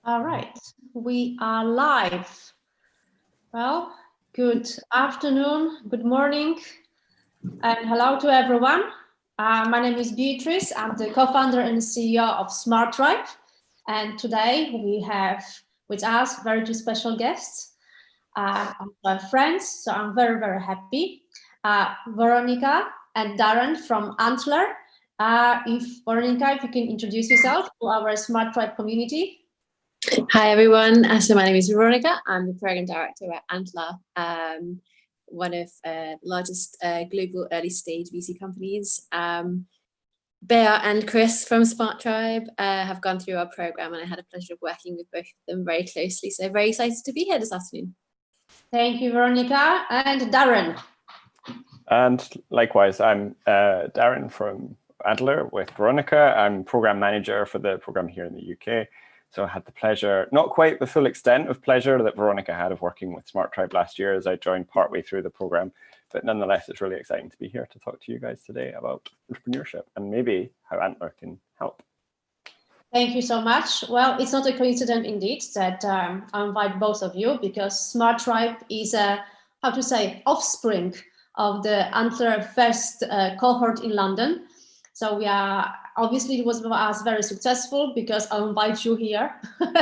All right, we are live. Well, good afternoon, good morning, and hello to everyone. My name is Beatrice. I'm the co-founder and CEO of Smart Tribe. And today we have with us very two special guests, my friends. So I'm very, very happy. Veronika and Darren from Antler. Veronika, if you can introduce yourself to our Smart Tribe community. Hi everyone, so my name is Veronika. I'm the program director at Antler, one of the largest global early stage VC companies. Bea and Chris from Smart Tribe have gone through our program, and I had a pleasure of working with both of them very closely. So very excited to be here this afternoon. Thank you, Veronika. And Darren. And likewise, I'm Darren from Antler with Veronika. I'm program manager for the program here in the UK. So I had the pleasure, not quite the full extent of pleasure that Veronika had of working with Smart Tribe last year as I joined partway through the program. But nonetheless, it's really exciting to be here to talk to you guys today about entrepreneurship and maybe how Antler can help. Thank you so much. Well, it's not a coincidence indeed that I invite both of you, because Smart Tribe is a, offspring of the Antler first cohort in London. So we are, obviously it was for us very successful because I invite you here.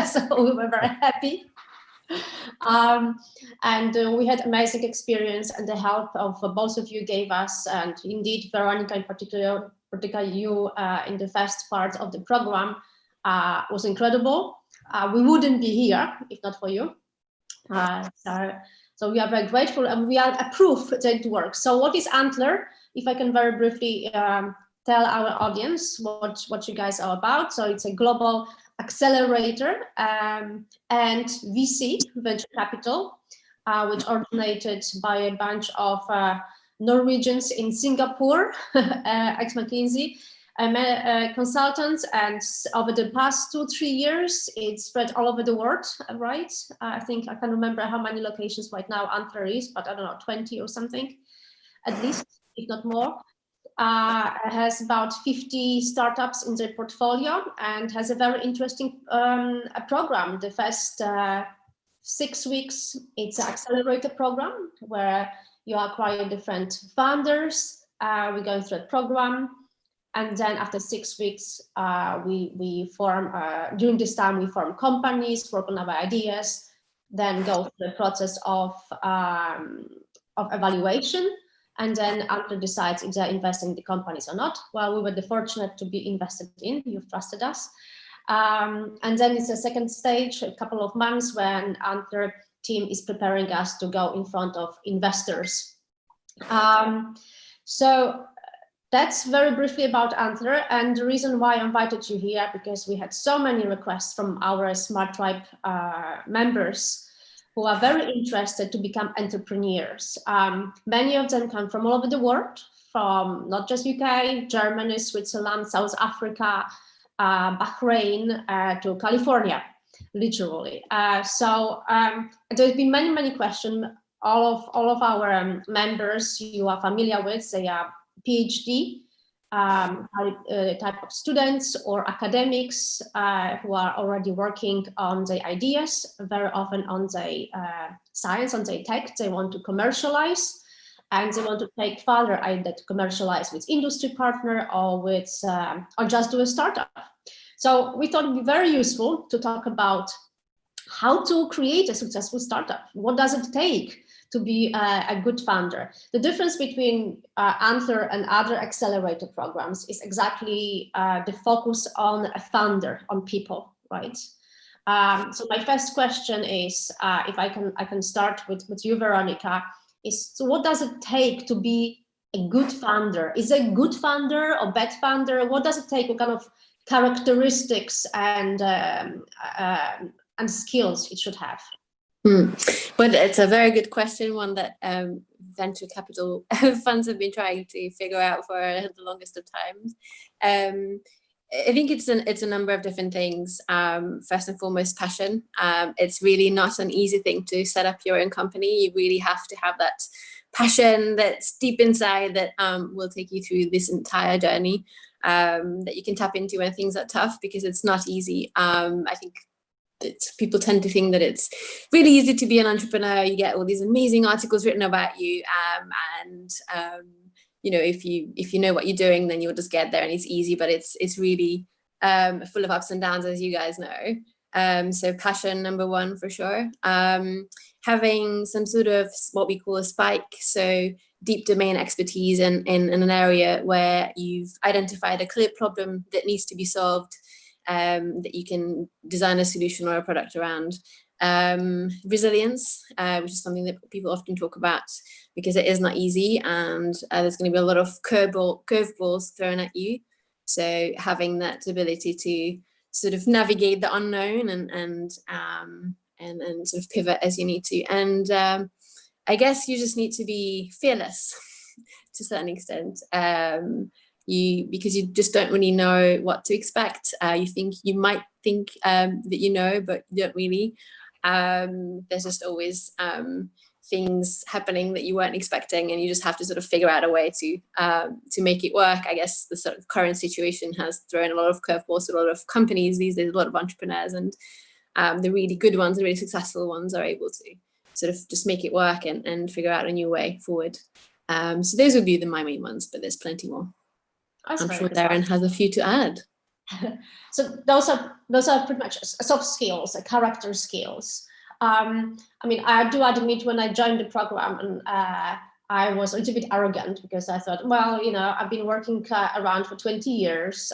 So we were very happy. And we had amazing experience, and the help of both of you gave us, and indeed Veronika in particular you in the first part of the program was incredible. We wouldn't be here if not for you. So we are very grateful, and we are a proof that it works. So what is Antler? If I can very briefly tell our audience what you guys are about. So it's a global accelerator and VC, venture capital, which originated by a bunch of Norwegians in Singapore, ex-McKinsey, consultants, and over the past 2-3 years, it's spread all over the world, right? I think I can't remember how many locations right now Antler is, but I don't know, 20 or something, at least, if not more. Has about 50 startups in their portfolio and has a very interesting program. The first 6 weeks, it's an accelerator program where you acquire different founders. We're going through a program. And then after 6 weeks, we form, during this time, we form companies, work on our ideas, then go through the process of evaluation. And then Antler decides if they're investing in the companies or not. Well, we were fortunate to be invested in, you've trusted us. And then it's a second stage, a couple of months, when Antler team is preparing us to go in front of investors. So that's very briefly about Antler. And the reason why I invited you here, because we had so many requests from our Smart Tribe members who are very interested to become entrepreneurs. Many of them come from all over the world, from not just UK, Germany, Switzerland, South Africa, Bahrain, to California, literally. So there's been many questions. All of our members you are familiar with, they are PhD type of students or academics who are already working on the ideas, very often on the science, on the tech they want to commercialize, and they want to take further either to commercialize with industry partner or with or just do a startup. So we thought it would be very useful to talk about how to create a successful startup. What does it take to be a good founder? The difference between Antler and other accelerator programs is exactly the focus on a founder, on people, right? So my first question is, if I can start with you, Veronika, is so what does it take to be a good founder? Is a good founder or bad founder? What does it take? What kind of characteristics and skills it should have? Well, it's a very good question, one that venture capital funds have been trying to figure out for the longest of times. I think it's a number of different things. First and foremost, passion. It's really not an easy thing to set up your own company. You really have to have that passion that's deep inside that will take you through this entire journey, that you can tap into when things are tough, because it's not easy. I think people tend to think that it's really easy to be an entrepreneur. You get all these amazing articles written about you, you know, if you know what you're doing, then you'll just get there and it's easy. But it's really full of ups and downs, as you guys know. So passion, number one, for sure. Having some sort of what we call a spike, so deep domain expertise in an area where you've identified a clear problem that needs to be solved, that you can design a solution or a product around. Resilience, which is something that people often talk about, because it is not easy, and there's going to be a lot of curveballs thrown at you. So having that ability to sort of navigate the unknown and sort of pivot as you need to. And I guess you just need to be fearless to a certain extent. Because you just don't really know what to expect. You might think that you know, but you don't really. There's just always things happening that you weren't expecting, and you just have to sort of figure out a way to make it work. I guess the sort of current situation has thrown a lot of curveballs to a lot of companies these days, a lot of entrepreneurs, and the really good ones, the really successful ones, are able to sort of just make it work and figure out a new way forward. So those would be my main ones, but there's plenty more. I'm sure Darren has a few to add. So those are pretty much soft skills, character skills. I mean, I do admit when I joined the program, and I was a little bit arrogant, because I thought, well, you know, I've been working around for 20 years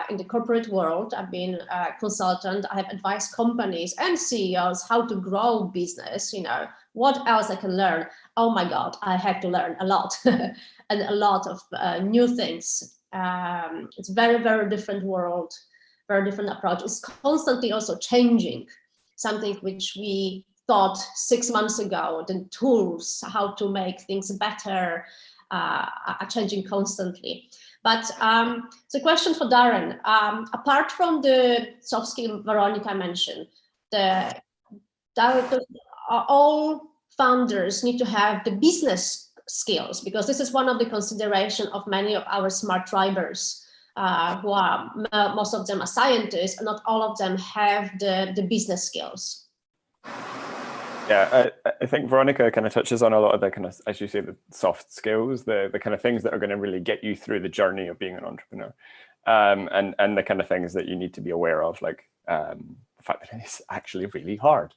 in the corporate world. I've been a consultant. I have advised companies and CEOs how to grow business. You know, what else I can learn? Oh my God, I had to learn a lot and a lot of new things. It's very, very different world, very different approach. It's constantly also changing, something which we thought 6 months ago. The tools, how to make things better, are changing constantly. But the question for Darren, apart from the soft skill Veronika mentioned, all founders need to have the business skills, because this is one of the consideration of many of our smart tribers, who are, most of them are scientists, and not all of them have the business skills. Yeah, I think Veronika kind of touches on a lot of the kind of, as you say, the soft skills, the kind of things that are going to really get you through the journey of being an entrepreneur, and the kind of things that you need to be aware of, like the fact that it's actually really hard.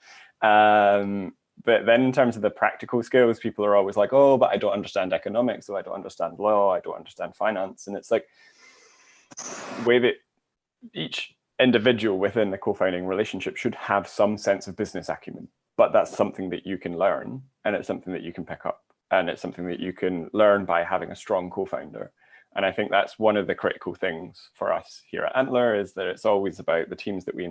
But then in terms of the practical skills, people are always like, oh, but I don't understand economics, so I don't understand law, I don't understand finance. And it's like, the way that each individual within the co-founding relationship should have some sense of business acumen, but that's something that you can learn, and it's something that you can pick up, and it's something that you can learn by having a strong co-founder. And I think that's one of the critical things for us here at Antler, is that it's always about the teams that we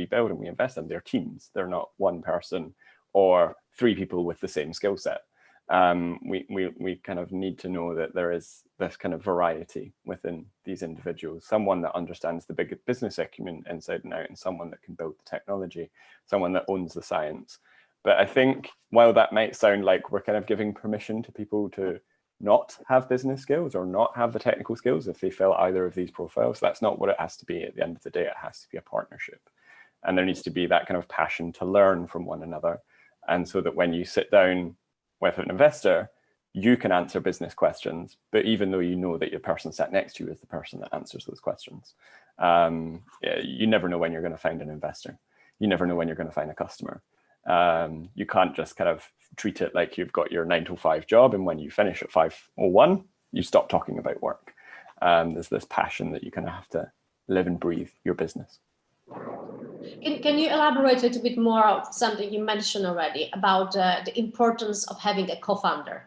build and we invest in. They're teams. They're not one person or 3 people with the same skill set. We kind of need to know that there is this kind of variety within these individuals, someone that understands the big business acumen inside and out, and someone that can build the technology, someone that owns the science. But I think while that might sound like we're kind of giving permission to people to not have business skills or not have the technical skills if they fill either of these profiles, that's not what it has to be. At the end of the day, it has to be a partnership, and there needs to be that kind of passion to learn from one another. And so that when you sit down with an investor, you can answer business questions, but even though you know that your person sat next to you is the person that answers those questions, you never know when you're going to find an investor. You never know when you're going to find a customer. You can't just kind of treat it like you've got your 9 to 5 job, and when you finish at 5:01, you stop talking about work. There's this passion that you kind of have to live and breathe your business. Can you elaborate a little bit more on something you mentioned already about the importance of having a co-founder?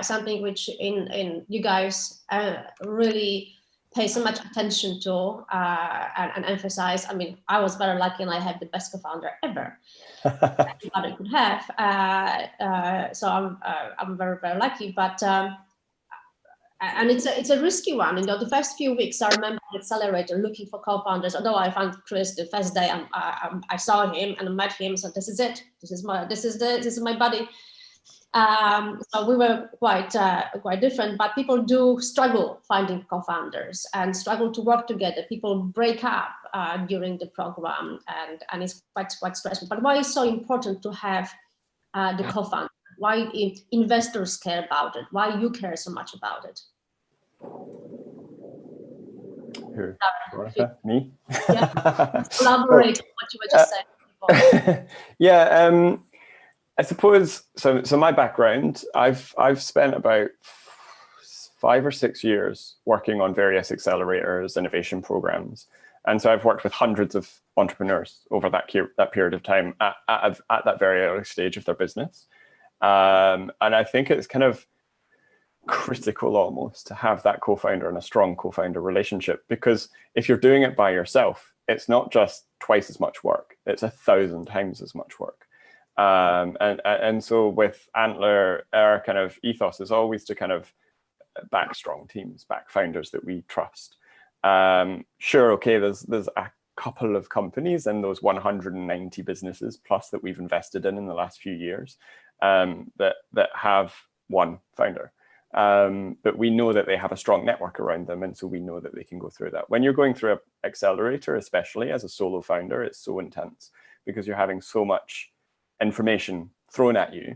Something which in you guys really pay so much attention to and emphasize. I mean, I was very lucky, and I have the best co-founder ever anybody could have. So I'm very, very lucky. But and it's a risky one. You know, the first few weeks, I remember the accelerator looking for co-founders. Although I found Chris the first day, I saw him and I met him. So this is it. This is my buddy. So we were quite different, but people do struggle finding co-founders and struggle to work together. People break up during the program, and it's quite stressful. But why is so important to have the co-founder? Why investors care about it? Why you care so much about it? Who? Veronika? Me? Yeah. Elaborate on what you were just saying before. I suppose so. My background, I've spent about 5 or 6 years working on various accelerators, innovation programs, and so I've worked with hundreds of entrepreneurs over that period of time at that very early stage of their business, and I think it's kind of critical almost to have that co-founder and a strong co-founder relationship, because if you're doing it by yourself, it's not just twice as much work; it's 1,000 times as much work. And so with Antler, our kind of ethos is always to kind of back strong teams, back founders that we trust. Sure, okay, there's a couple of companies in those 190 businesses plus that we've invested in the last few years that have one founder. But we know that they have a strong network around them, and so we know that they can go through that. When you're going through an accelerator, especially as a solo founder, it's so intense because you're having so much information thrown at you,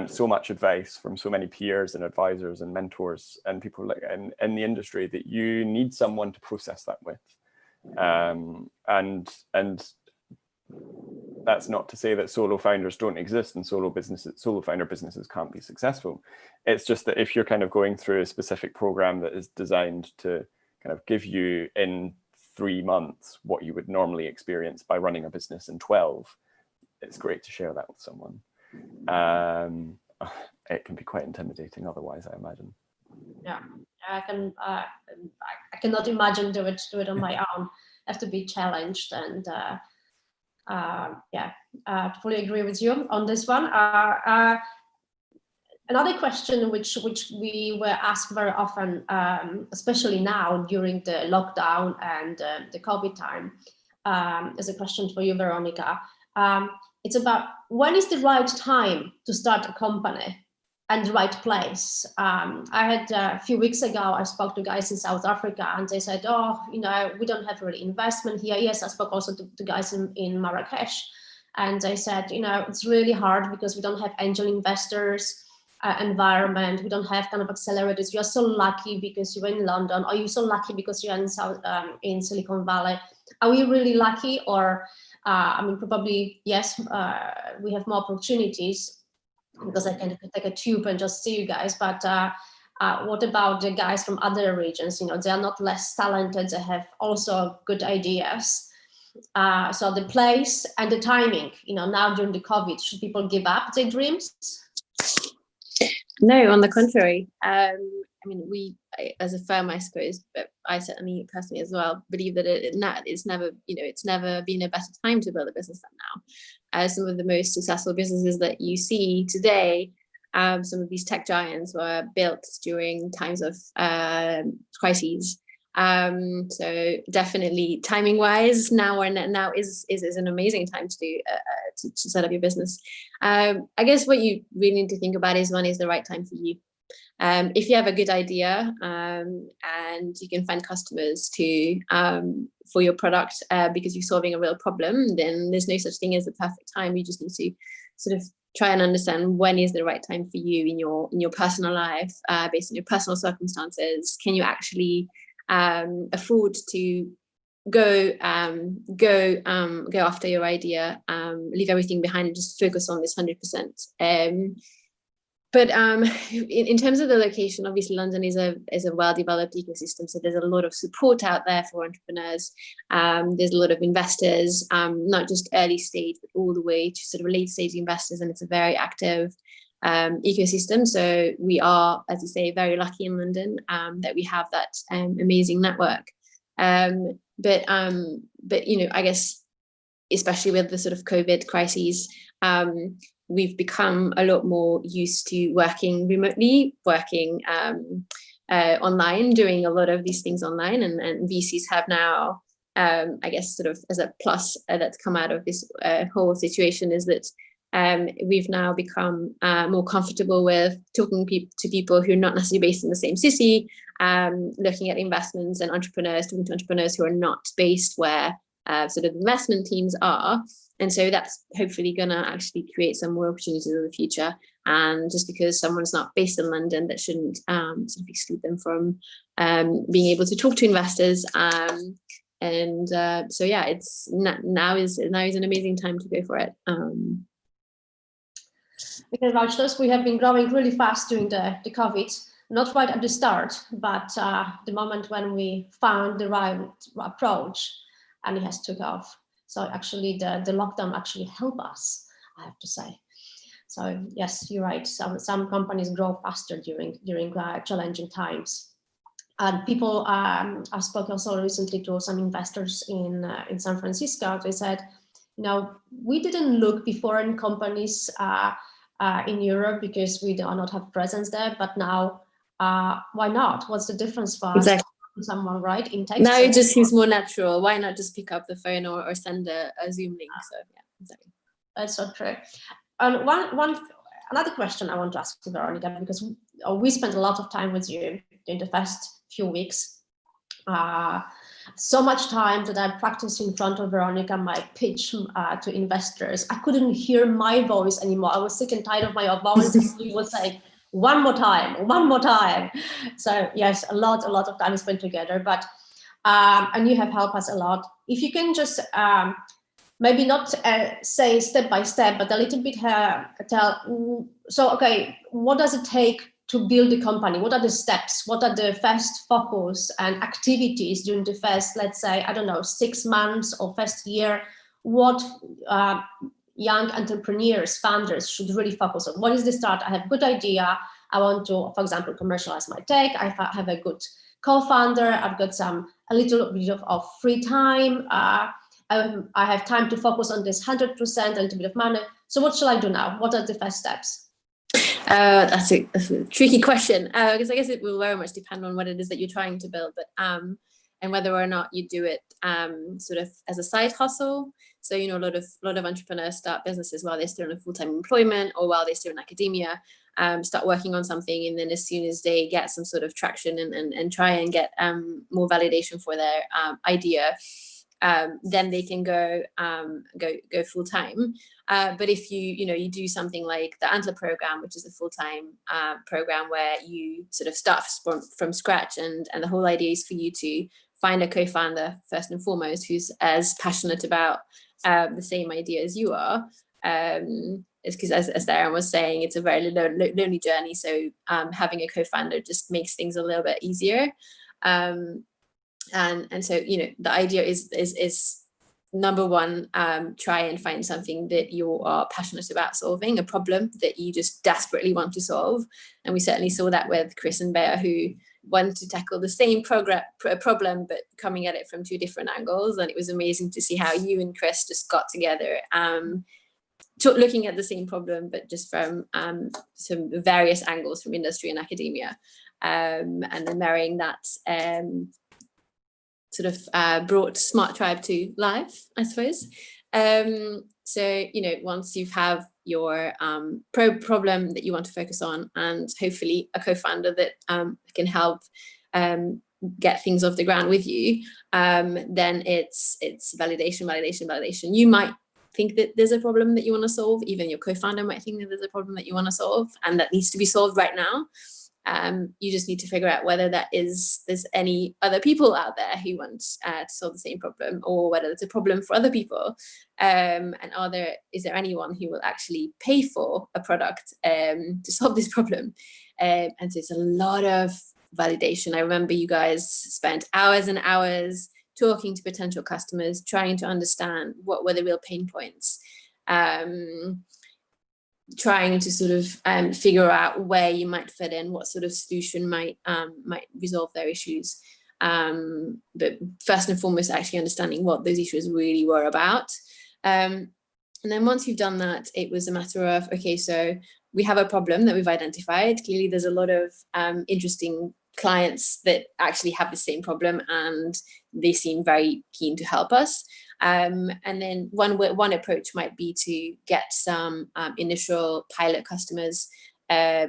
so much advice from so many peers and advisors and mentors and people like in the industry that you need someone to process that with. And that's not to say that solo founders don't exist and solo founder businesses can't be successful. It's just that if you're kind of going through a specific program that is designed to kind of give you in 3 months what you would normally experience by running a business in 12, it's great to share that with someone. It can be quite intimidating otherwise, I imagine. Yeah, I cannot imagine do it on my own. I have to be challenged, and fully agree with you on this one. Another question which we were asked very often, especially now during the lockdown and the COVID time, is a question for you, Veronika. It's about when is the right time to start a company and the right place. I had a few weeks ago, I spoke to guys in South Africa, and they said, we don't have really investment here. Yes, I spoke also to guys in Marrakesh, and they said, it's really hard because we don't have angel investors environment. We don't have kind of accelerators. You're so lucky because you're in London, or you're so lucky because you're in Silicon Valley. Are we really lucky, or probably yes, we have more opportunities because I can take a tube and just see you guys. But what about the guys from other regions? They are not less talented. They have also good ideas. So the place and the timing, now during the COVID, should people give up their dreams? No, on the contrary. We as a firm, I suppose, but I certainly personally as well believe that it's never been a better time to build a business than now. Some of the most successful businesses that you see today, some of these tech giants were built during times of crises. So definitely timing wise, now is an amazing time to set up your business. I guess what you really need to think about is, when is the right time for you. If you have a good idea and you can find customers for your product because you're solving a real problem, then there's no such thing as the perfect time. You just need to sort of try and understand when is the right time for you in your personal life, based on your personal circumstances. Can you actually afford to go after your idea, leave everything behind and just focus on this 100%. But in terms of the location, obviously London is a well-developed ecosystem, so there's a lot of support out there for entrepreneurs. There's a lot of investors, not just early stage, but all the way to sort of late stage investors, and it's a very active ecosystem. So we are, as I say, very lucky in London that we have that amazing network. But I guess especially with the sort of COVID crises, we've become a lot more used to working remotely, working online, doing a lot of these things online, and VCs have now, I guess, sort of as a plus that's come out of this whole situation, is that we've now become more comfortable with talking to people who are not necessarily based in the same city, looking at investments and entrepreneurs, talking to entrepreneurs who are not based where sort of investment teams are. And so that's hopefully going to actually create some more opportunities in the future. And just because someone's not based in London, that shouldn't sort of exclude them from being able to talk to investors. So yeah, it's now is an amazing time to go for it. Because about those, we have been growing really fast during the COVID, not right at the start, but the moment when we found the right approach, and it has took off. So actually the lockdown actually helped us, I have to say. So yes, you're right. Some companies grow faster during challenging times. And people, I spoke also recently to some investors in San Francisco. They said, you know, we didn't look before in companies in Europe because we do not have presence there, but now why not? What's the difference for us? Exactly. Someone, right, in Texas? Now it just seems more natural. Why not just pick up the phone or send a Zoom link? So yeah, exactly. That's so true. And another question I want to ask you, Veronika, because we spent a lot of time with you in the first few weeks. So much time that I practiced in front of Veronika my pitch to investors. I couldn't hear my voice anymore. I was sick and tired of my voice. It was like, one more time. So yes, a lot of time spent together, but and you have helped us a lot. If you can just maybe not say step by step, but a little bit tell, so okay, what does it take to build the company? What are the steps? What are the first focus and activities during the first, let's say, I don't know, 6 months or first year? What young entrepreneurs, founders should really focus on? What is the start? I have a good idea. I want to, for example, commercialize my tech. I have a good co-founder. I've got a little bit of free time. I have time to focus on this 100%, a little bit of money. So what shall I do now? What are the first steps? That's a tricky question, because I guess it will very much depend on what it is that you're trying to build, but and whether or not you do it sort of as a side hustle. So, you know, a lot of entrepreneurs start businesses while they're still in a full-time employment or while they're still in academia, start working on something, and then as soon as they get some sort of traction and try and get more validation for their idea, then they can go full-time. But if you do something like the Antler program, which is a full-time program where you sort of start from scratch, and the whole idea is for you to find a co-founder first and foremost who's as passionate about the same idea as you are. It's because, as Darren was saying, it's a very lonely journey. So having a co-founder just makes things a little bit easier. And so, you know, the idea is number one, try and find something that you are passionate about solving, a problem that you just desperately want to solve. And we certainly saw that with Chris and Bea, who wanted to tackle the same problem, but coming at it from two different angles. And it was amazing to see how you and Chris just got together, looking at the same problem, but just from some various angles from industry and academia, and then marrying that sort of brought Smart Tribe to life, I suppose. So, you know, once you have your problem that you want to focus on, and hopefully a co-founder that can help get things off the ground with you, then it's validation. You might think that there's a problem that you want to solve. Even your co-founder might think that there's a problem that you want to solve and that needs to be solved right now. You just need to figure out whether there's any other people out there who want to solve the same problem, or whether it's a problem for other people, and is there anyone who will actually pay for a product to solve this problem. And so it's a lot of validation. I remember you guys spent hours and hours talking to potential customers, trying to understand what were the real pain points, trying to sort of figure out where you might fit in, what sort of solution might resolve their issues. But first and foremost, actually understanding what those issues really were about. And then once you've done that, it was a matter of, okay, so we have a problem that we've identified. Clearly, there's a lot of interesting clients that actually have the same problem, and they seem very keen to help us. And then one approach might be to get some initial pilot customers,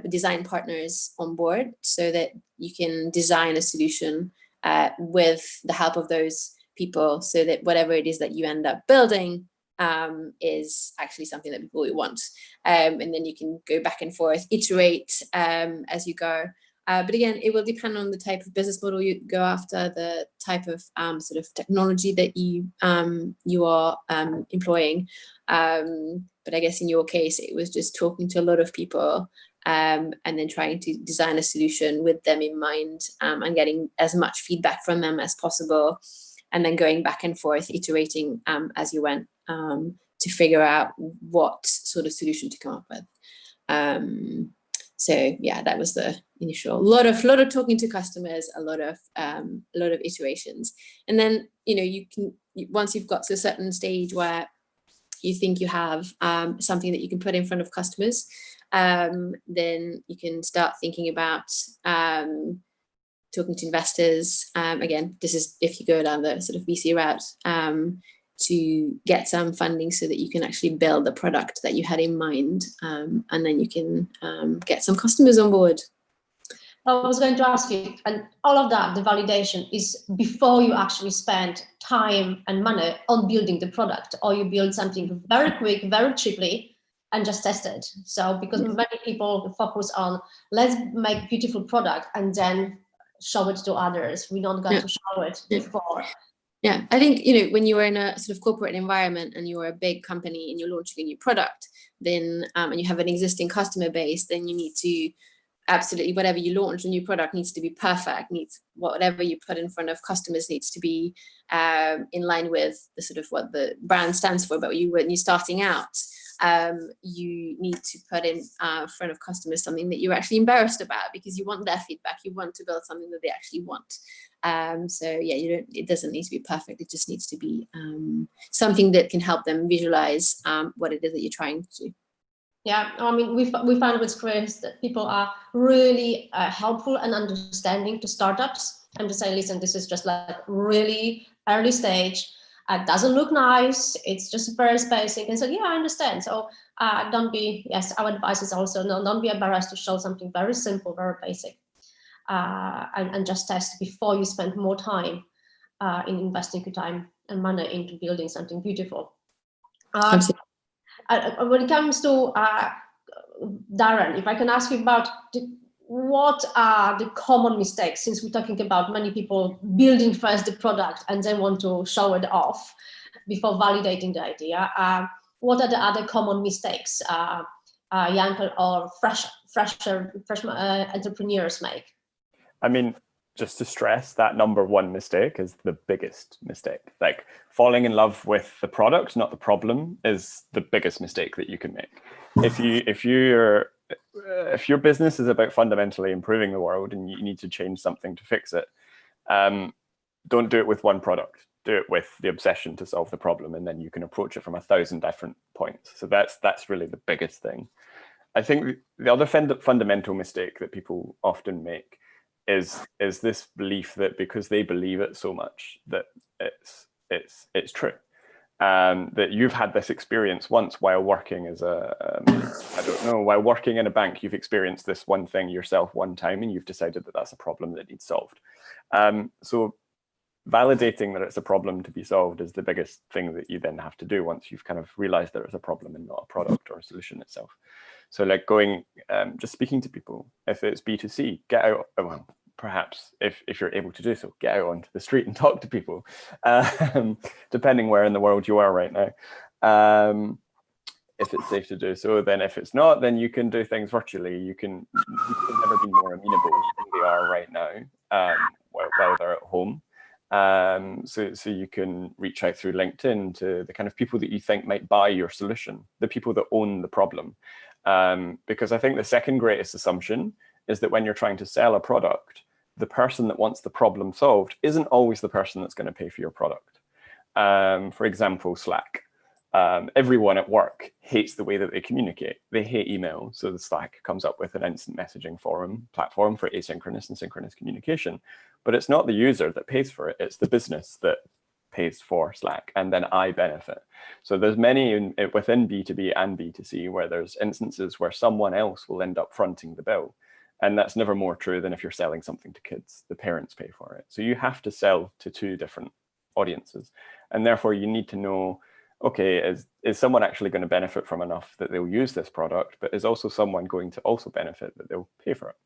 design partners on board, so that you can design a solution with the help of those people, so that whatever it is that you end up building is actually something that people will want. And then you can go back and forth, iterate as you go. But again, it will depend on the type of business model you go after, the type of sort of technology that you are employing. But I guess in your case, it was just talking to a lot of people and then trying to design a solution with them in mind, and getting as much feedback from them as possible, and then going back and forth, iterating as you went, to figure out what sort of solution to come up with. So yeah, that was the initial lot of talking to customers, a lot of iterations, and then you can, once you've got to a certain stage where you think you have something that you can put in front of customers, then you can start thinking about talking to investors. Again, this is if you go down the sort of VC route, to get some funding so that you can actually build the product that you had in mind, and then you can get some customers on board. I was going to ask you, and all of that, the validation is before you actually spend time and money on building the product, or you build something very quick, very cheaply, and just test it. So because many people focus on, let's make beautiful product and then show it to others. We're not going to show it before. Yeah, I think, when you are in a sort of corporate environment and you're a big company and you're launching a new product, then and you have an existing customer base, then you need to absolutely, whatever you launch, a new product needs to be perfect, whatever you put in front of customers needs to be in line with the sort of what the brand stands for. But when you're starting out, you need to put in front of customers something that you're actually embarrassed about, because you want their feedback. You want to build something that they actually want. So yeah, it doesn't need to be perfect. It just needs to be something that can help them visualize what it is that you're trying to do. Yeah, I mean, we found with Chris that people are really helpful and understanding to startups. I'm just saying, listen, this is just like really early stage. It doesn't look nice. It's just very basic. And so, yeah, I understand. So our advice is also, don't be embarrassed to show something very simple, very basic, and just test before you spend more time in investing your time and money into building something beautiful. When it comes to Darren, if I can ask you about what are the common mistakes, since we're talking about many people building first the product and then want to show it off before validating the idea. What are the other common mistakes young or fresher entrepreneurs make? I mean, just to stress, that number one mistake is the biggest mistake. Like, falling in love with the product, not the problem, is the biggest mistake that you can make. If your business is about fundamentally improving the world and you need to change something to fix it, don't do it with one product. Do it with the obsession to solve the problem, and then you can approach it from 1,000 different points. So that's really the biggest thing. I think the other fundamental mistake that people often make is this belief that because they believe it so much that it's true. That you've had this experience once while working as while working in a bank, you've experienced this one thing yourself one time and you've decided that that's a problem that needs solved. So validating that it's a problem to be solved is the biggest thing that you then have to do once you've kind of realized that it's a problem and not a product or a solution itself. So like just speaking to people, if it's B2C, get out, well, perhaps if you're able to do so, get out onto the street and talk to people, depending where in the world you are right now. If it's safe to do so, then if it's not, then you can do things virtually. You can never be more amenable than they are right now, while they're at home. So you can reach out through LinkedIn to the kind of people that you think might buy your solution, the people that own the problem. Because I think the second greatest assumption is that when you're trying to sell a product, the person that wants the problem solved isn't always the person that's going to pay for your product. For example, Slack. Everyone at work hates the way that they communicate. They hate email. So the Slack comes up with an instant messaging platform for asynchronous and synchronous communication. But it's not the user that pays for it. It's the business that pays for Slack, and then I benefit. So there's many within B2B and B2C where there's instances where someone else will end up fronting the bill. And that's never more true than if you're selling something to kids. The parents pay for it. So you have to sell to two different audiences. And therefore you need to know, okay, is someone actually going to benefit from enough that they'll use this product, but is also someone going to also benefit that they'll pay for it?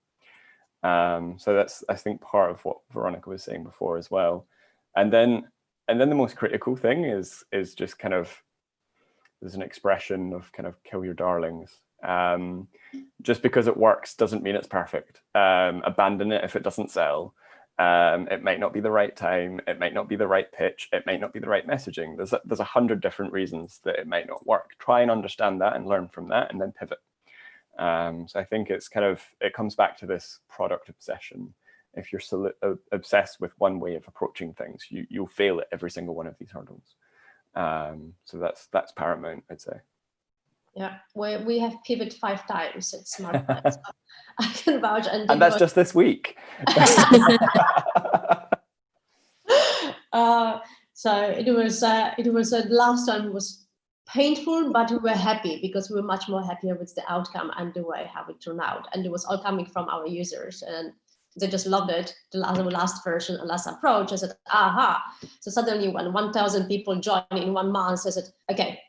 So that's, I think, part of what Veronika was saying before as well. And then the most critical thing is just kind of, there's an expression of kind of kill your darlings. Just because it works doesn't mean it's perfect. Abandon it if it doesn't sell. It might not be the right time. It might not be the right pitch. It might not be the right messaging. There's 100 different reasons that it might not work. Try and understand that and learn from that, and then pivot. So I think it's kind of, it comes back to this product obsession. If you're obsessed with one way of approaching things, you'll fail at every single one of these hurdles. So that's paramount, I'd say. Yeah, we have pivoted 5 times at Smart Plan, so I can vouch. And that's just this week. So it was last time was painful, but we were happy because we were much more happier with the outcome and the way how it turned out. And it was all coming from our users, and they just loved it. The last version, the last approach. I said, aha. So suddenly when 1,000 people join in 1 month, I said, okay,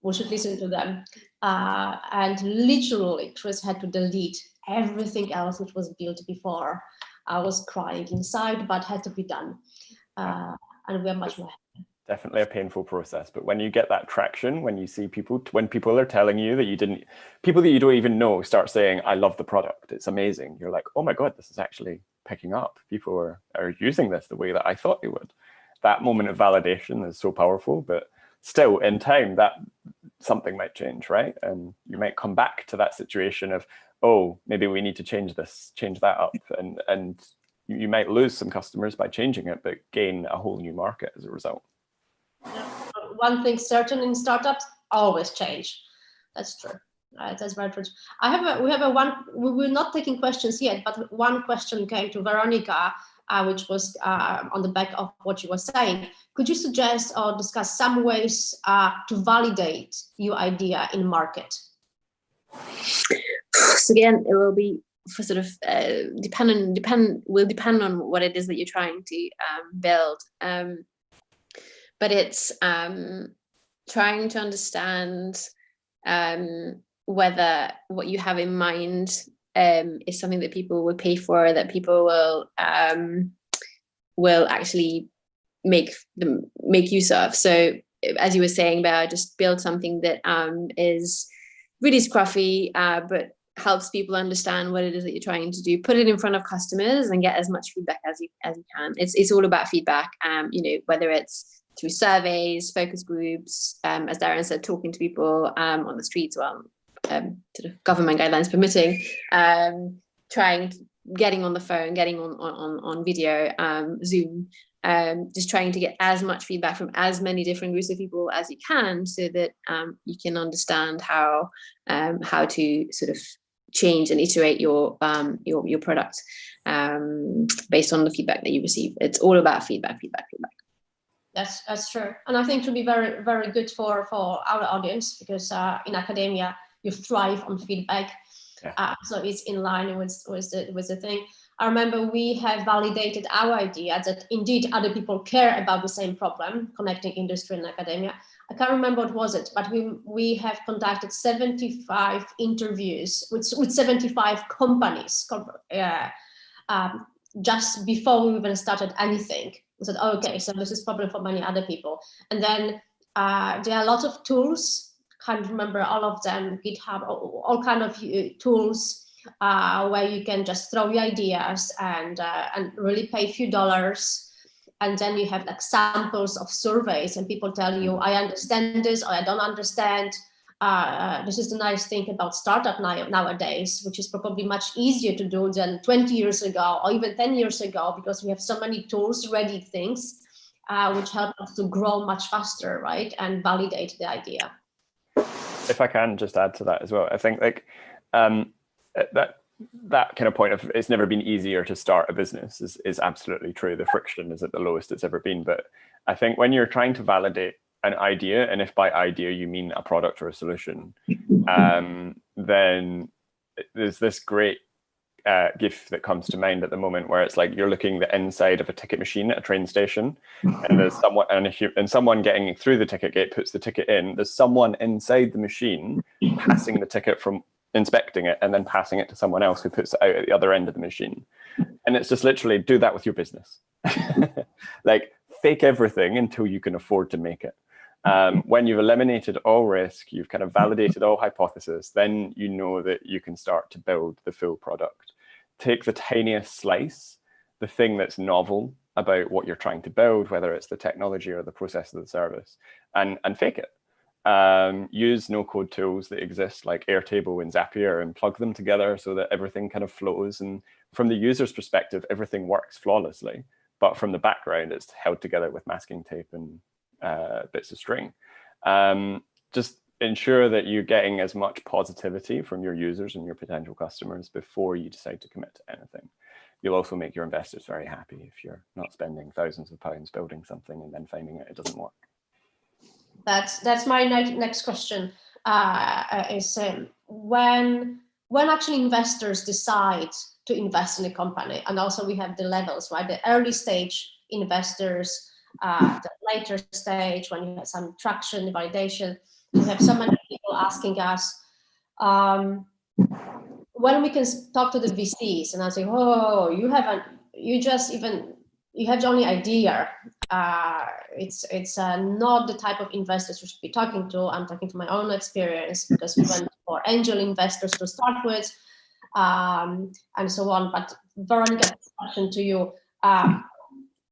we should listen to them. And literally, Chris had to delete everything else which was built before. I was crying inside, but had to be done. And we're much more happy. Definitely a painful process, but when you get that traction, when you see when people are telling you that people that you don't even know start saying, I love the product, it's amazing. You're like, oh my God, this is actually picking up. People are using this the way that I thought they would. That moment of validation is so powerful, but still in time that something might change, right? And you might come back to that situation of, oh, maybe we need to change that up. And you might lose some customers by changing it, but gain a whole new market as a result. Yeah. One thing certain in startups, always change. That's true. That's very true. We were not taking questions yet, but one question came to Veronika, which was on the back of what you were saying. Could you suggest or discuss some ways to validate your idea in market? So again, it will be for sort of will depend on what it is that you're trying to build. But it's trying to understand whether what you have in mind is something that people will pay for, that people will actually make use of. So as you were saying, Bear, just build something that is really scruffy, but helps people understand what it is that you're trying to do. Put it in front of customers and get as much feedback as you can. It's all about feedback. Whether it's through surveys, focus groups, as Darren said, talking to people on the streets, sort of government guidelines permitting, getting on the phone, getting on video, Zoom, just trying to get as much feedback from as many different groups of people as you can, so that you can understand how to sort of change and iterate your product based on the feedback that you receive. It's all about feedback. That's true, and I think it will be very, very good for our audience, because in academia you thrive on feedback. Yeah. So it's in line with the thing. I remember we have validated our idea that indeed other people care about the same problem, connecting industry and academia. I can't remember what was it, but we have conducted 75 interviews with 75 companies just before we even started anything. We said, oh, okay, so this is problem for many other people. And then there are a lot of tools, can't remember all of them, GitHub, all kind of tools where you can just throw your ideas and really pay a few dollars. And then you have like samples of surveys and people tell you, I understand this or I don't understand. This is the nice thing about startup nowadays, which is probably much easier to do than 20 years ago or even 10 years ago, because we have so many tools, ready things, which help us to grow much faster, right? And validate the idea. If I can just add to that as well, I think like that that kind of point of it's never been easier to start a business is absolutely true. The friction is at the lowest it's ever been. But I think when you're trying to validate an idea, and if by idea you mean a product or a solution, then there's this great GIF that comes to mind at the moment where it's like you're looking the inside of a ticket machine at a train station, and there's someone, and someone getting through the ticket gate puts the ticket in. There's someone inside the machine passing the ticket from inspecting it and then passing it to someone else who puts it out at the other end of the machine. And it's just literally do that with your business. Like fake everything until you can afford to make it. When you've eliminated all risk, you've kind of validated all hypotheses, then you know that you can start to build the full product. Take the tiniest slice, the thing that's novel about what you're trying to build, whether it's the technology or the process of the service, and fake it. Use no-code tools that exist like Airtable and Zapier and plug them together so that everything kind of flows. And from the user's perspective, everything works flawlessly. But from the background, it's held together with masking tape and bits of string. Just ensure that you're getting as much positivity from your users and your potential customers before you decide to commit to anything. You'll also make your investors very happy if you're not spending thousands of pounds building something and then finding it doesn't work. That's my next question. Is when actually investors decide to invest in a company, and also we have the levels, right? The early stage investors, the later stage when you have some traction, validation. We have so many people asking us when we can talk to the VCs, and I say, oh, you have the only idea. It's not the type of investors you should be talking to. I'm talking to my own experience because we went for angel investors to start with, and so on. But Veronika, question to you.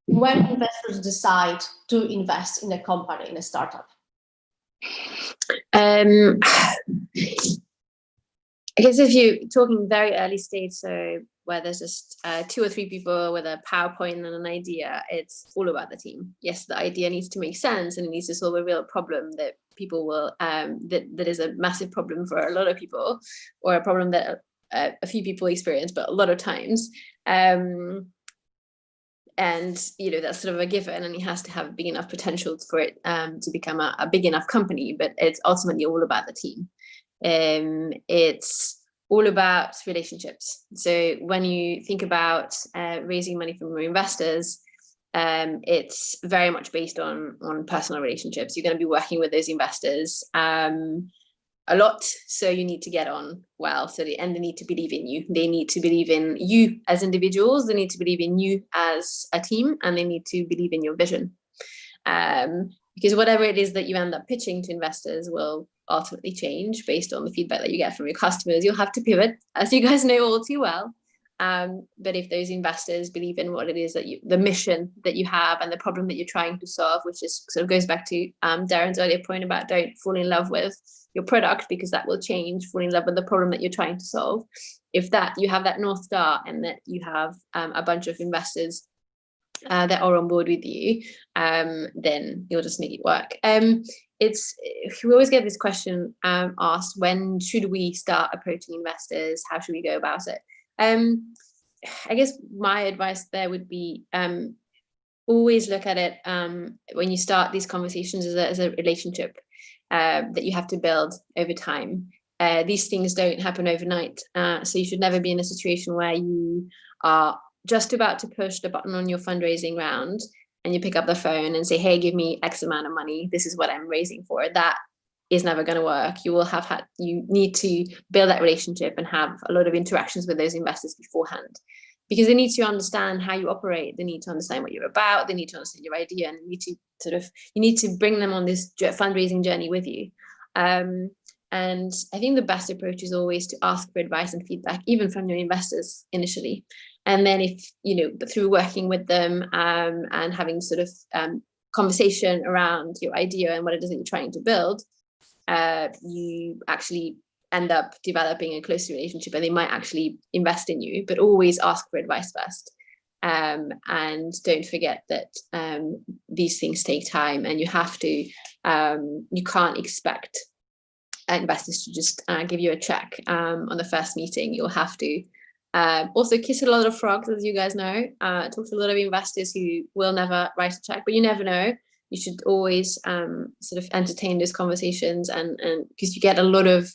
When investors decide to invest in a company, in a startup? I guess if you're talking very early stage, so where there's just 2 or 3 people with a PowerPoint and an idea, it's all about the team. Yes, the idea needs to make sense and it needs to solve a real problem that people will, that is a massive problem for a lot of people, or a problem that a few people experience, but a lot of times. And, you know, that's sort of a given, and it has to have big enough potential for it to become a big enough company, but it's ultimately all about the team. It's all about relationships. So when you think about raising money from your investors, it's very much based on personal relationships. You're going to be working with those investors a lot, so you need to get on well. And they need to believe in you. They need to believe in you as individuals. They need to believe in you as a team, and they need to believe in your vision. Because whatever it is that you end up pitching to investors will ultimately change based on the feedback that you get from your customers. You'll have to pivot, as you guys know all too well. But if those investors believe in what it is that the mission that you have and the problem that you're trying to solve, which is sort of goes back to Darren's earlier point about don't fall in love with your product, because that will change. Fall in love with the problem that you're trying to solve. If that you have that North Star, and that you have a bunch of investors that are on board with you, then you'll just make it work. We always get this question asked: when should we start approaching investors? How should we go about it? I guess my advice there would be always look at it when you start these conversations as a relationship that you have to build over time. These things don't happen overnight, so you should never be in a situation where you are just about to push the button on your fundraising round and you pick up the phone and say, hey, give me X amount of money, this is what I'm raising for. That is never going to work. You need to build that relationship and have a lot of interactions with those investors beforehand, because they need to understand how you operate. They need to understand what you're about. They need to understand your idea, and you need to bring them on this fundraising journey with you. And I think the best approach is always to ask for advice and feedback, even from your investors initially. And then if, through working with them and having sort of conversation around your idea and what it is that you're trying to build, you actually end up developing a closer relationship, and they might actually invest in you. But always ask for advice first, and don't forget that these things take time, and you can't expect investors to just give you a check on the first meeting. You'll have to Also kiss a lot of frogs, as you guys know. Talk to a lot of investors who will never write a check, but you never know. You should always sort of entertain those conversations, and because you get a lot of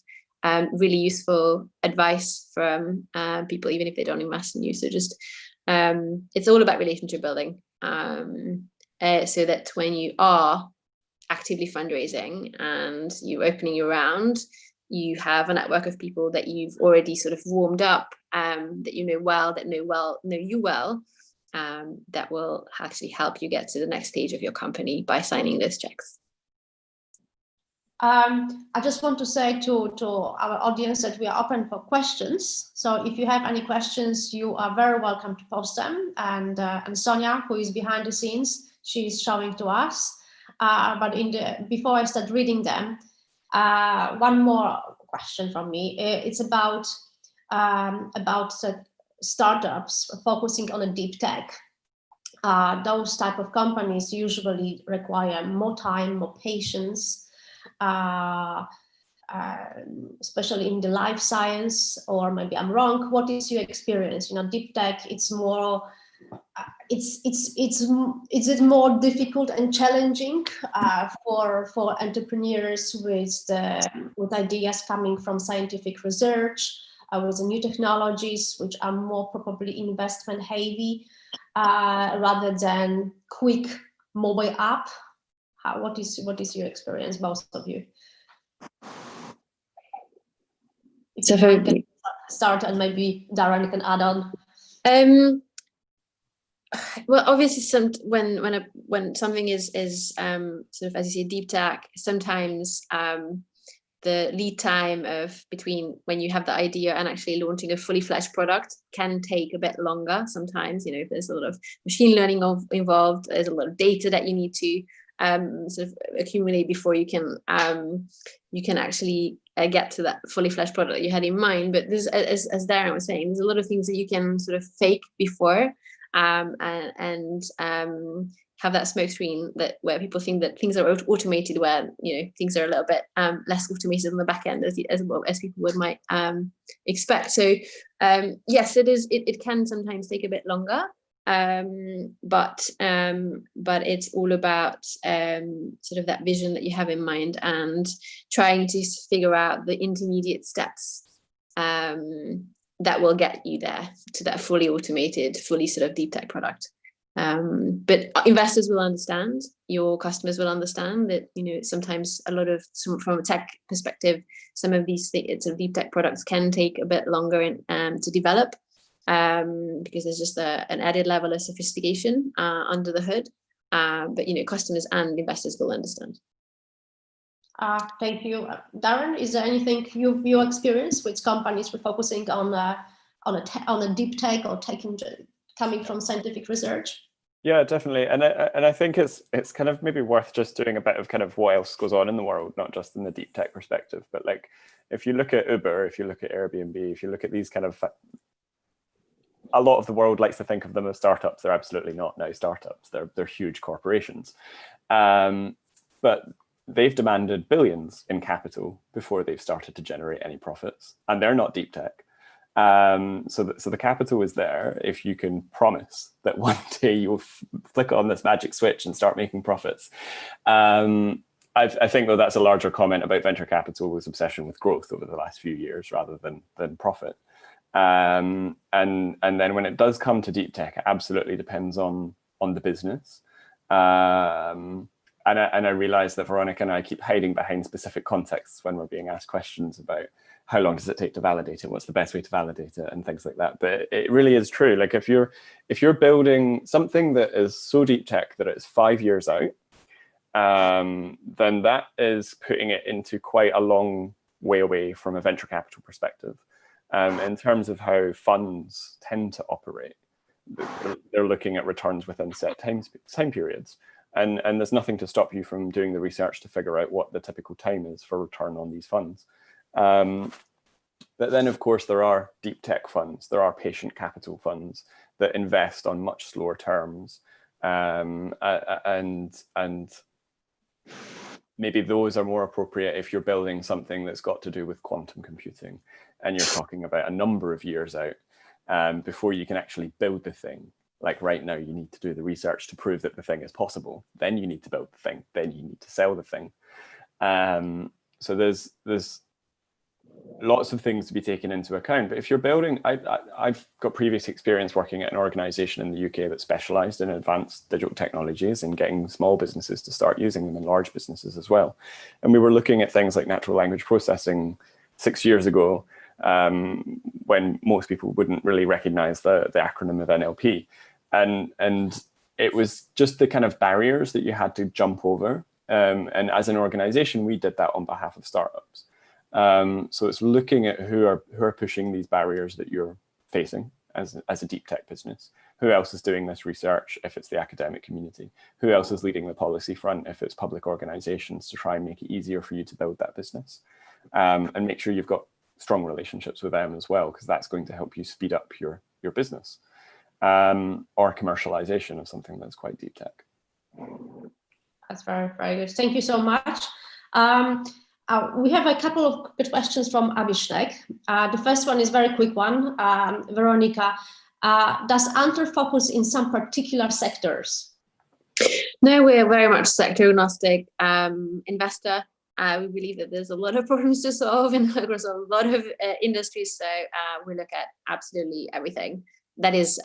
really useful advice from people, even if they don't invest in you. So just it's all about relationship building, so that when you are actively fundraising and you're opening your round, you have a network of people that you've already sort of warmed up, that you know well, that know you well, that will actually help you get to the next stage of your company by signing those checks. I just want to say to our audience that we are open for questions. So if you have any questions, you are very welcome to post them. And Sonia, who is behind the scenes, she's showing to us. But before I start reading them, one more question from me. It's about startups focusing on a deep tech. Those type of companies usually require more time, more patience, especially in the life science, or maybe I'm wrong. What is your experience? You know, deep tech, it's more, is it more difficult and challenging for entrepreneurs with ideas coming from scientific research, with the new technologies, which are more probably investment heavy, rather than quick mobile app? What is your experience, both of you? If you can start, and maybe Darren can add on. Well, obviously, when something is sort of, as you say, deep tech, sometimes the lead time of between when you have the idea and actually launching a fully fledged product can take a bit longer. Sometimes, you know, if there's a lot of machine learning involved, there's a lot of data that you need to sort of accumulate before you can actually get to that fully fledged product that you had in mind. But there's, as Darren was saying, there's a lot of things that you can sort of fake before, and have that smoke screen where people think that things are automated, where, you know, things are a little bit less automated on the back end as people might expect. So yes, it can sometimes take a bit longer. But it's all about sort of that vision that you have in mind, and trying to figure out the intermediate steps that will get you there to that fully automated, fully sort of deep tech product. But investors will understand, your customers will understand that, you know, sometimes from a tech perspective, some of these sort of deep tech products can take a bit longer to develop. Because there's just an added level of sophistication under the hood, but, you know, customers and investors will understand. Thank you, Darren. Is there anything you experienced with companies with focusing on a deep tech or coming from scientific research? Yeah, definitely, and I think it's kind of maybe worth just doing a bit of kind of what else goes on in the world, not just in the deep tech perspective, but like if you look at Uber, if you look at Airbnb, if you look at these kind of, a lot of the world likes to think of them as startups. They're absolutely not now startups. They're huge corporations, but they've demanded billions in capital before they've started to generate any profits, and they're not deep tech. So the capital is there if you can promise that one day you'll flick on this magic switch and start making profits. I think, though, that's a larger comment about venture capital's obsession with growth over the last few years rather than profit. And then when it does come to deep tech, it absolutely depends on the business. And I realize that Veronika and I keep hiding behind specific contexts when we're being asked questions about how long does it take to validate it, what's the best way to validate it, and things like that. But it really is true. Like if you're building something that is so deep tech that it's 5 years out, then that is putting it into quite a long way away from a venture capital perspective. In terms of how funds tend to operate, they're looking at returns within set time periods. And there's nothing to stop you from doing the research to figure out what the typical time is for return on these funds. But then, of course, there are deep tech funds. There are patient capital funds that invest on much slower terms. And maybe those are more appropriate if you're building something that's got to do with quantum computing and you're talking about a number of years out. before you can actually build the thing. Like right now, you need to do the research to prove that the thing is possible. Then you need to build the thing. Then you need to sell the thing. So there's lots of things to be taken into account. But if you're building, I've got previous experience working at an organization in the UK that specialized in advanced digital technologies and getting small businesses to start using them and large businesses as well. And we were looking at things like natural language processing 6 years ago, when most people wouldn't really recognize the acronym of NLP. And it was just the kind of barriers that you had to jump over. And as an organization, we did that on behalf of startups. So it's looking at who are pushing these barriers that you're facing as a deep tech business. Who else is doing this research if it's the academic community? Who else is leading the policy front if it's public organizations, to try and make it easier for you to build that business? And make sure you've got strong relationships with them as well, because that's going to help you speed up your business, or commercialization of something that's quite deep tech. That's very, very good. Thank you so much. We have a couple of good questions from Abhishek. The first one is a very quick one. Veronika, does Anther focus in some particular sectors? No, we're very much sector agnostic investor. We believe that there's a lot of problems to solve across a lot of industries. So we look at absolutely everything that is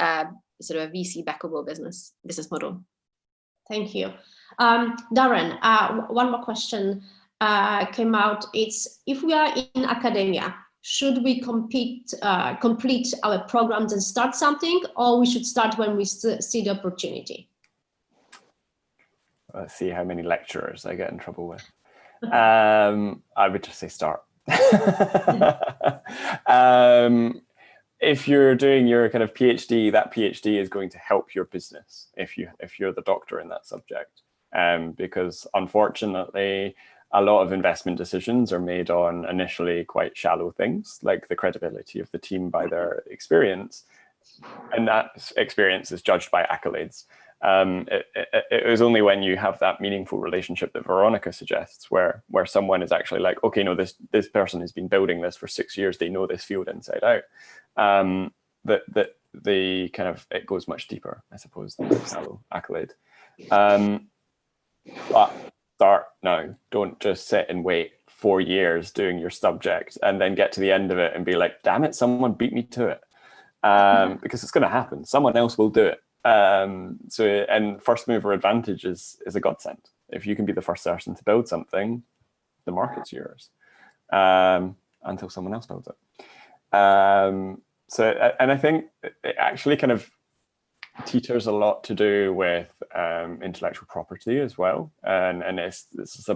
sort of a VC backable business model. Thank you. Darren, one more question came out. It's, if we are in academia, should we complete our programs and start something, or we should start when we see the opportunity? Let's see how many lecturers I get in trouble with. I would just say start. If you're doing your kind of PhD, that PhD is going to help your business if you're the doctor in that subject. Because unfortunately, a lot of investment decisions are made on initially quite shallow things, like the credibility of the team by their experience. And that experience is judged by accolades. It was only when you have that meaningful relationship that Veronika suggests, where someone is actually like, okay, no, this person has been building this for 6 years. They know this field inside out. That the kind of, it goes much deeper, I suppose, than a shallow accolade. But start now. Don't just sit and wait 4 years doing your subject and then get to the end of it and be like, damn it, someone beat me to it. Because it's going to happen. Someone else will do it. And first mover advantage is a godsend. If you can be the first person to build something, the market's yours, until someone else builds it. And I think it actually kind of teeters a lot to do with intellectual property as well. And this is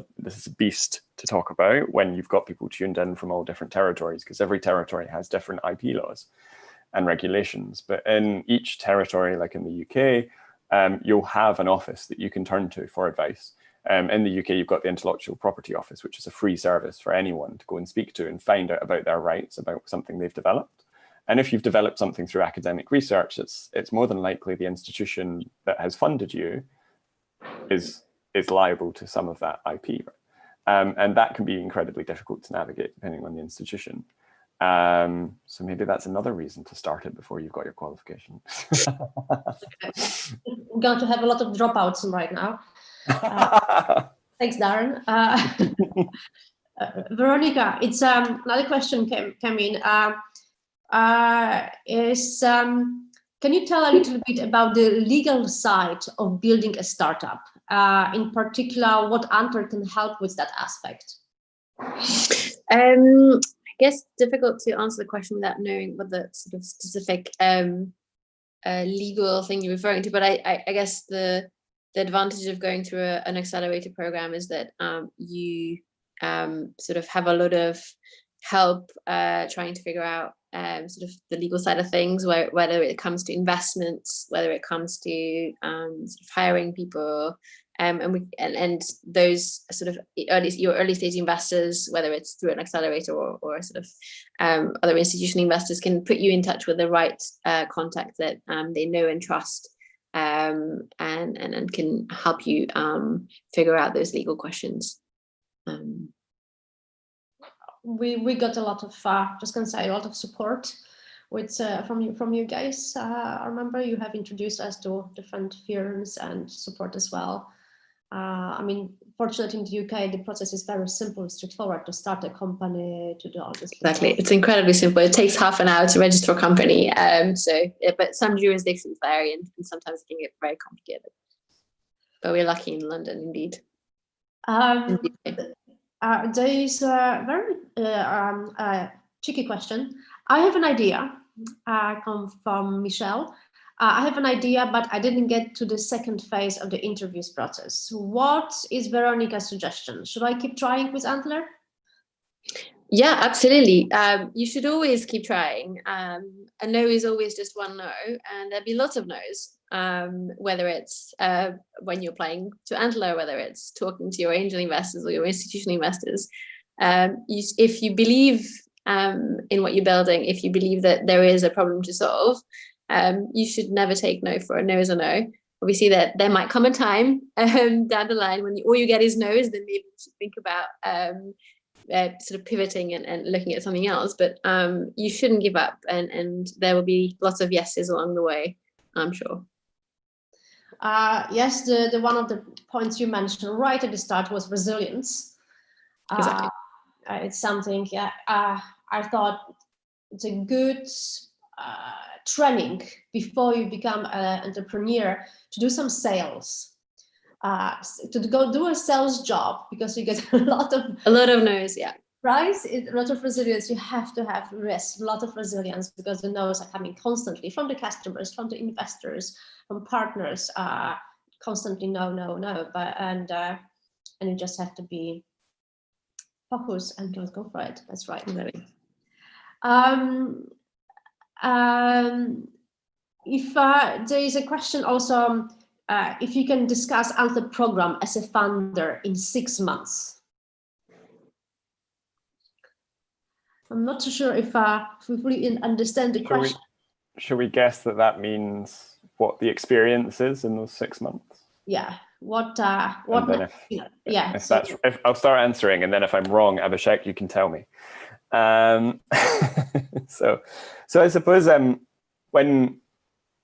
a beast to talk about when you've got people tuned in from all different territories, because every territory has different IP laws and regulations. But in each territory, like in the UK, you'll have an office that you can turn to for advice. In the UK, you've got the Intellectual Property Office, which is a free service for anyone to go and speak to and find out about their rights, about something they've developed. And if you've developed something through academic research, it's more than likely the institution that has funded you is liable to some of that IP. And that can be incredibly difficult to navigate depending on the institution. So maybe that's another reason to start it before you've got your qualification. I'm going to have a lot of dropouts right now. Thanks, Darren. Veronika, it's another question came in. Can you tell a little bit about the legal side of building a startup? In particular, what Anther can help with that aspect? I guess difficult to answer the question without knowing what the sort of specific legal thing you're referring to. But I guess the advantage of going through an accelerator program is that you sort of have a lot of help trying to figure out sort of the legal side of things, whether it comes to investments, whether it comes to sort of hiring people, and those sort of your early stage investors, whether it's through an accelerator or sort of other institutional investors, can put you in touch with the right contact that they know and trust, and can help you figure out those legal questions. We got a lot of, just gonna say, a lot of support with from you guys. I remember you have introduced us to different firms and support as well. I mean, fortunately in the UK, the process is very simple, straightforward to start a company, to do all this. Exactly, it's incredibly simple. It takes half an hour to register a company. But some jurisdictions vary, and sometimes it can get very complicated. But we're lucky in London, indeed. There is a very tricky question. I have an idea, come from Michelle. I have an idea, but I didn't get to the second phase of the interviews process. What is Veronika's suggestion? Should I keep trying with Antler? Yeah, absolutely. You should always keep trying. A no is always just one no, and there'll be lots of no's. Whether it's when you're applying to Antler, whether it's talking to your angel investors or your institutional investors. If you believe in what you're building, if you believe that there is a problem to solve, you should never take no for a no is a no. Obviously, that there might come a time down the line when all you get is no's, then maybe you should think about sort of pivoting and looking at something else. But you shouldn't give up, and there will be lots of yeses along the way, I'm sure. Yes, the one of the points you mentioned right at the start was resilience. Exactly. It's something, yeah, I thought it's a good training before you become an entrepreneur to do some sales, to go do a sales job, because you get a lot of no's, yeah. Right, a lot of resilience. You have to have a lot of resilience, because the no's are coming constantly from the customers, from the investors, from partners. Constantly no. And you just have to be focused and just go for it. That's right. Exactly. If there is a question also, if you can discuss Anther program as a founder in 6 months. I'm not so sure if we fully understand the question. Should we guess that means what the experience is in those 6 months? Yeah. What? If I'll start answering, and then if I'm wrong, Abhishek, you can tell me. So I suppose when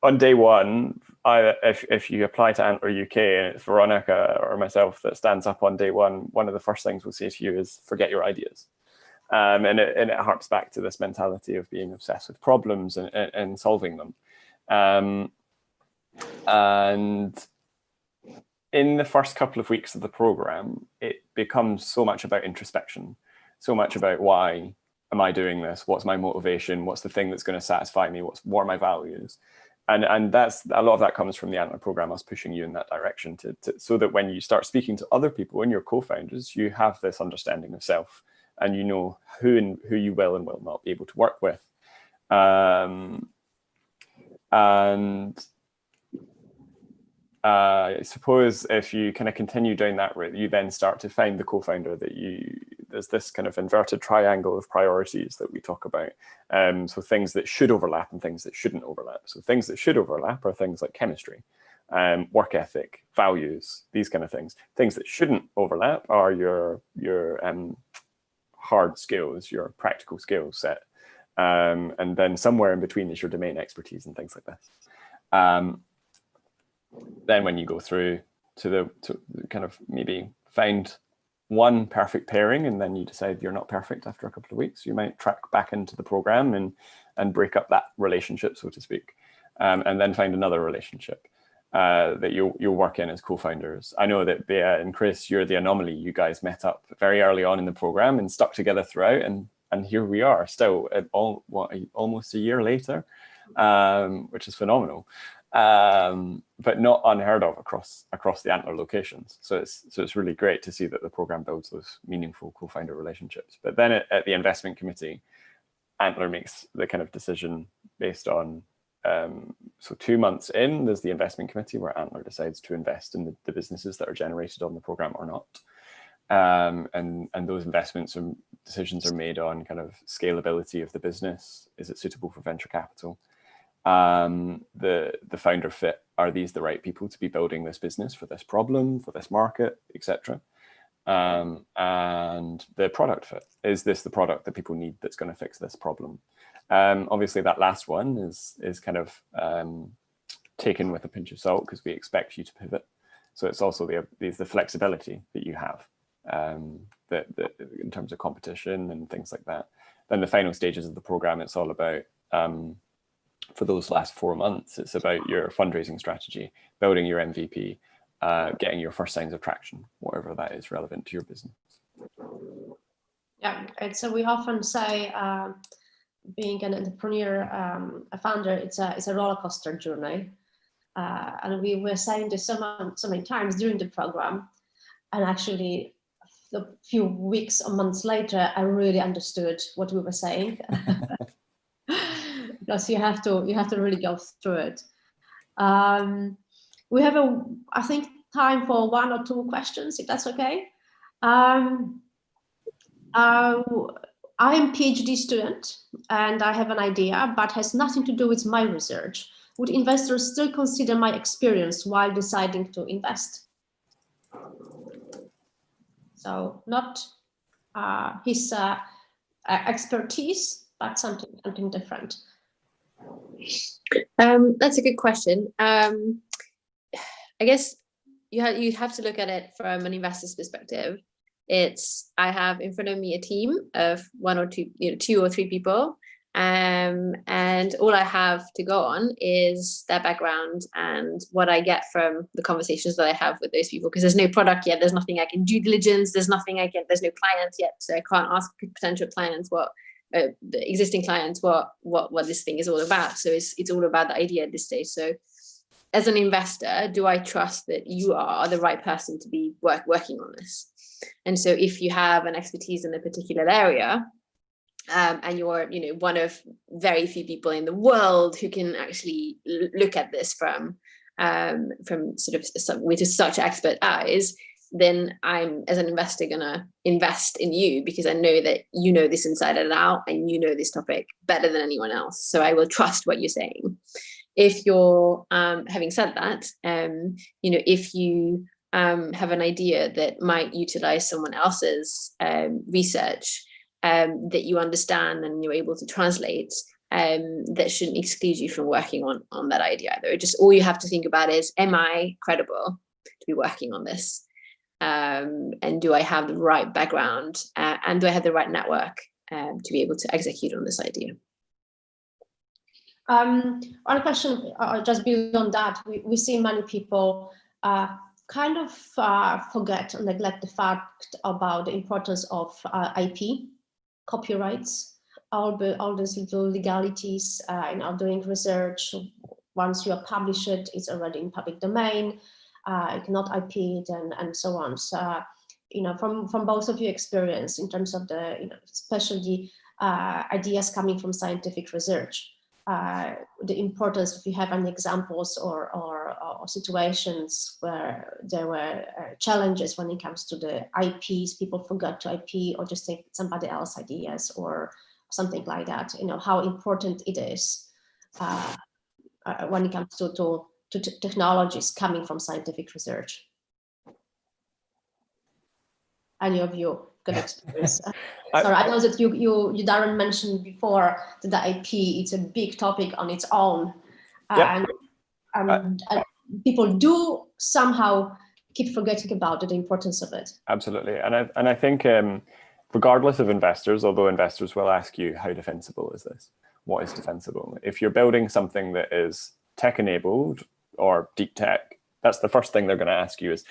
on day one, if you apply to Antler UK and it's Veronika or myself that stands up on day one of the first things we'll say to you is forget your ideas. And it harps back to this mentality of being obsessed with problems and solving them. And in the first couple of weeks of the program, it becomes so much about introspection, so much about why am I doing this? What's my motivation? What's the thing that's going to satisfy me? What are my values? And that's a lot of that comes from the Antler program, us pushing you in that direction so that when you start speaking to other people and your co-founders, you have this understanding of self. And you know who you will and will not be able to work with. And I suppose if you kind of continue down that route, you then start to find the co-founder that there's this kind of inverted triangle of priorities that we talk about. So things that should overlap and things that shouldn't overlap. So things that should overlap are things like chemistry, work ethic, values, these kind of things. Things that shouldn't overlap are your hard skills, your practical skill set, and then somewhere in between is your domain expertise and things like this. Then when you go through to kind of maybe find one perfect pairing, and then you decide you're not perfect after a couple of weeks, you might track back into the program and break up that relationship, so to speak, and then find another relationship that you'll work in as co-founders. I know that Bea and Chris, you're the anomaly. You guys met up very early on in the program and stuck together throughout, and here we are still almost a year later, which is phenomenal, but not unheard of across the Antler locations. So it's really great to see that the program builds those meaningful co-founder relationships. But then at the investment committee, Antler makes the kind of decision based on so 2 months in, there's the investment committee where Antler decides to invest in the businesses that are generated on the program or not. And those investments and decisions are made on kind of scalability of the business. Is it suitable for venture capital? The founder fit, are these the right people to be building this business for this problem, for this market, etc. And the product fit, is this the product that people need that's going to fix this problem? Obviously, that last one is kind of taken with a pinch of salt because we expect you to pivot. So it's also the flexibility that you have that in terms of competition and things like that. Then the final stages of the program, it's all about, for those last 4 months, it's about your fundraising strategy, building your MVP, getting your first signs of traction, whatever that is relevant to your business. Yeah, and so we often say being an entrepreneur, a founder, it's a roller coaster journey. And we were saying this so many times during the program, and actually a few weeks or months later, I really understood what we were saying. Because you have to really go through it. We have I think time for 1 or 2 questions, if that's okay. I am a PhD student and I have an idea, but has nothing to do with my research. Would investors still consider my experience while deciding to invest? So not his expertise, but something different. That's a good question. I guess you have to look at it from an investor's perspective. I have in front of me a team of 1 or 2, 2 or 3 people, and all I have to go on is their background and what I get from the conversations that I have with those people. Because there's no product yet, there's nothing I can due diligence, there's no clients yet, so I can't ask potential clients the existing clients what this thing is all about. So it's all about the idea at this stage. So as an investor, do I trust that you are the right person to be working on this? And so if you have an expertise in a particular area, and you're one of very few people in the world who can actually look at this from sort of with such expert eyes, then I'm, as an investor, gonna invest in you because I know that you know this inside and out and you know this topic better than anyone else. So I will trust what you're saying. If you're having said that, if you have an idea that might utilize someone else's research that you understand and you're able to translate, that shouldn't exclude you from working on that idea either. Just all you have to think about is, am I credible to be working on this? And do I have the right background and do I have the right network to be able to execute on this idea? One question, just beyond that, we see many people kind of forget or neglect the fact about the importance of IP, copyrights, all these little legalities doing research. Once you are published, it's already in public domain. You cannot IP it and so on. So, from both of your experience in terms of the, especially ideas coming from scientific research, the importance, if you have any examples or situations where there were challenges when it comes to the IPs, people forgot to IP or just take somebody else's ideas or something like that, how important it is when it comes to technologies coming from scientific research. Any of you got experience? Sorry, I know that you Darren mentioned before that the IP, it's a big topic on its own, and people do somehow keep forgetting about the importance of it. Absolutely, and I think regardless of investors, although investors will ask you, how defensible is this? What is defensible? If you're building something that is tech-enabled or deep tech, that's the first thing they're going to ask you is,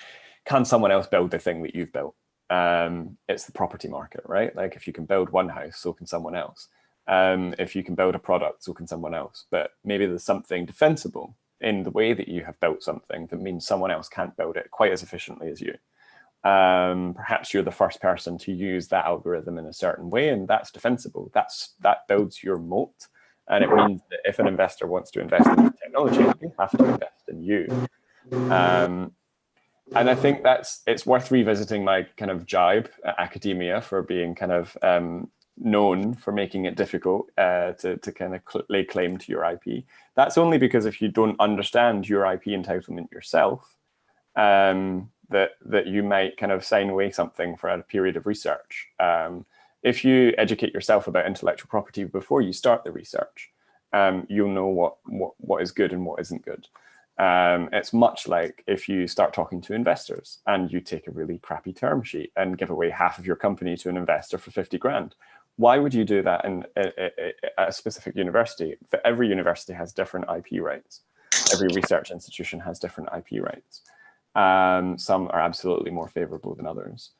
can someone else build the thing that you've built? It's the property market, right? Like if you can build one house, so can someone else. If you can build a product, so can someone else. But maybe there's something defensible in the way that you have built something that means someone else can't build it quite as efficiently as you. Perhaps you're the first person to use that algorithm in a certain way, and that's defensible. That builds your moat. And it means that if an investor wants to invest in technology, they have to invest in you. And I think it's worth revisiting my kind of jibe at academia for being kind of known for making it difficult to kind of lay claim to your IP. That's only because if you don't understand your IP entitlement yourself, that you might kind of sign away something for a period of research. if you educate yourself about intellectual property before you start the research, you'll know what is good and what isn't good. It's much like if you start talking to investors and you take a really crappy term sheet and give away half of your company to an investor for 50 grand. Why would you do that at a specific university? Every university has different IP rights. Every research institution has different IP rights. Some are absolutely more favorable than others.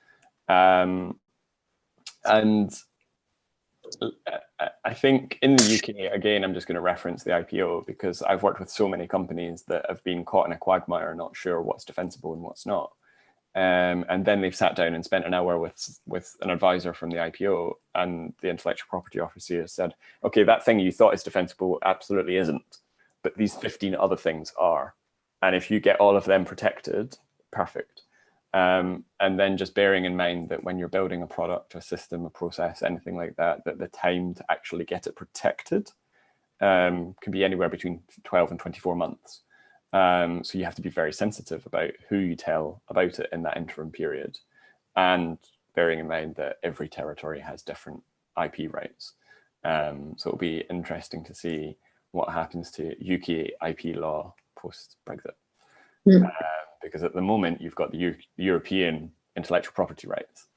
And I think in the UK, again, I'm just going to reference the IPO because I've worked with so many companies that have been caught in a quagmire, not sure what's defensible and what's not. And then they've sat down and spent an hour with an advisor from the IPO, and the intellectual property officer has said, okay, that thing you thought is defensible absolutely isn't, but these 15 other things are. And if you get all of them protected, perfect. And then just bearing in mind that when you're building a product, a system, a process, anything like that, that the time to actually get it protected can be anywhere between 12 and 24 months. So you have to be very sensitive about who you tell about it in that interim period, and bearing in mind that every territory has different IP rights. So it'll be interesting to see what happens to UK IP law post-Brexit. Because at the moment you've got the European intellectual property rights,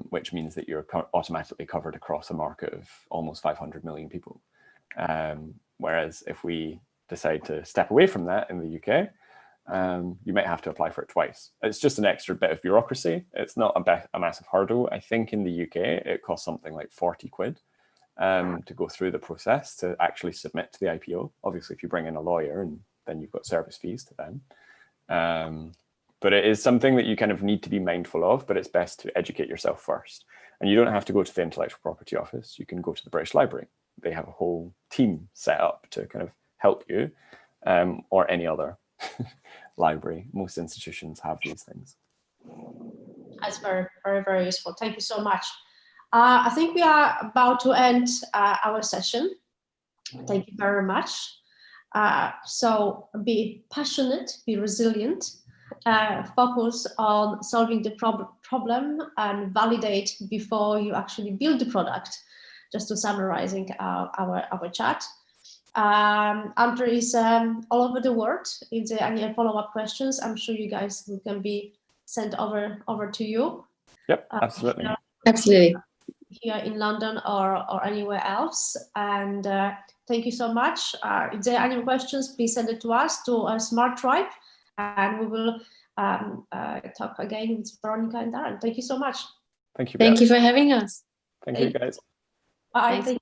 which means that you're automatically covered across a market of almost 500 million people. Whereas if we decide to step away from that in the UK, you might have to apply for it twice. It's just an extra bit of bureaucracy. It's not a massive hurdle. I think in the UK, it costs something like 40 quid to go through the process to actually submit to the IPO. Obviously, if you bring in a lawyer, and then you've got service fees to them. But it is something that you kind of need to be mindful of, but it's best to educate yourself first. And you don't have to go to the Intellectual Property Office. You can go to the British Library. They have a whole team set up to kind of help you, or any other library. Most institutions have these things. That's very, very, very useful. Thank you so much. I think we are about to end our session. Thank you very much. So be passionate, be resilient, focus on solving the problem and validate before you actually build the product. Just to summarizing our chat. Anther is all over the world. If there are any follow-up questions, I'm sure you guys can be sent over to you. Yep, absolutely. Absolutely. Here in London or anywhere else. And thank you so much. If there are any questions, please send it to us, to Smart Tribe, and we will talk again with Veronika and Darren. Thank you so much. Thank you. Thank you for having us. Thank you, guys. Bye.